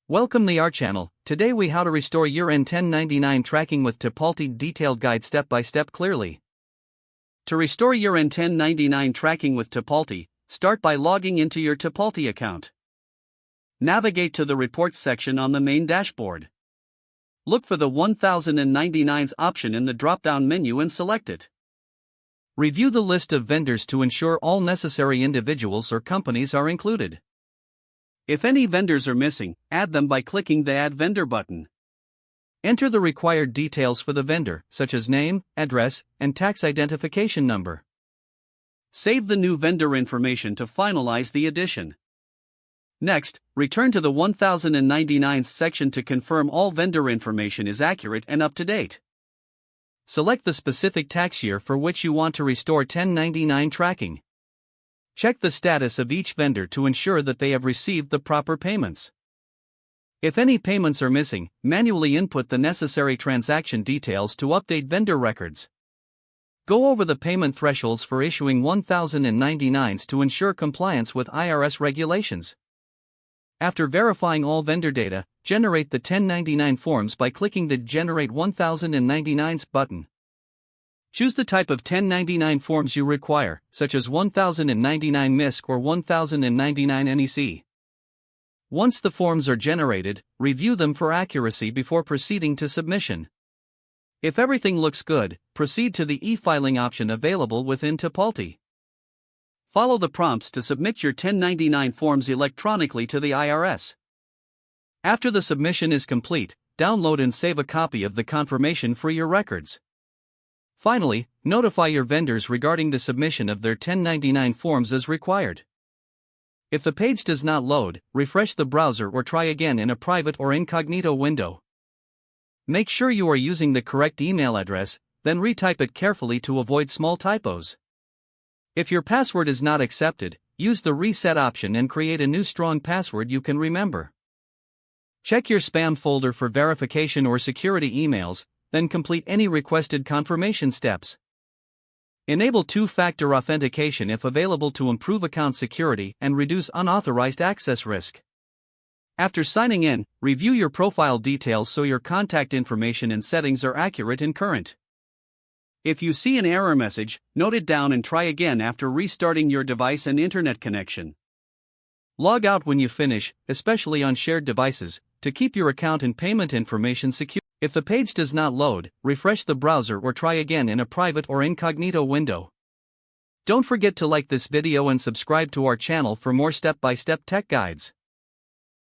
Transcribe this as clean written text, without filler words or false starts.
Welcome to our channel. Today we how to restore year-end 1099 tracking with Tipalti detailed guide step by step clearly. To restore year-end 1099 tracking with Tipalti, start by logging into your Tipalti account. Navigate to the reports section on the main dashboard. Look for the 1099s option in the drop-down menu and select it. Review the list of vendors to ensure all necessary individuals or companies are included. If any vendors are missing, add them by clicking the Add Vendor button. Enter the required details for the vendor, such as name, address, and tax identification number. Save the new vendor information to finalize the addition. Next, return to the 1099s section to confirm all vendor information is accurate and up to date. Select the specific tax year for which you want to restore 1099 tracking. Check the status of each vendor to ensure that they have received the proper payments. If any payments are missing, manually input the necessary transaction details to update vendor records. Go over the payment thresholds for issuing 1099s to ensure compliance with IRS regulations. After verifying all vendor data, generate the 1099 forms by clicking the Generate 1099s button. Choose the type of 1099 forms you require, such as 1099 MISC or 1099 NEC. Once the forms are generated, review them for accuracy before proceeding to submission. If everything looks good, proceed to the e-filing option available within Tipalti. Follow the prompts to submit your 1099 forms electronically to the IRS. After the submission is complete, download and save a copy of the confirmation for your records. Finally, notify your vendors regarding the submission of their 1099 forms as required. If the page does not load, refresh the browser or try again in a private or incognito window. Make sure you are using the correct email address, then retype it carefully to avoid small typos. If your password is not accepted, use the reset option and create a new strong password you can remember. Check your spam folder for verification or security emails, then complete any requested confirmation steps. Enable two-factor authentication if available to improve account security and reduce unauthorized access risk. After signing in, review your profile details so your contact information and settings are accurate and current. If you see an error message, note it down and try again after restarting your device and internet connection. Log out when you finish, especially on shared devices, to keep your account and payment information secure. If the page does not load, refresh the browser or try again in a private or incognito window. Don't forget to like this video and subscribe to our channel for more step-by-step tech guides.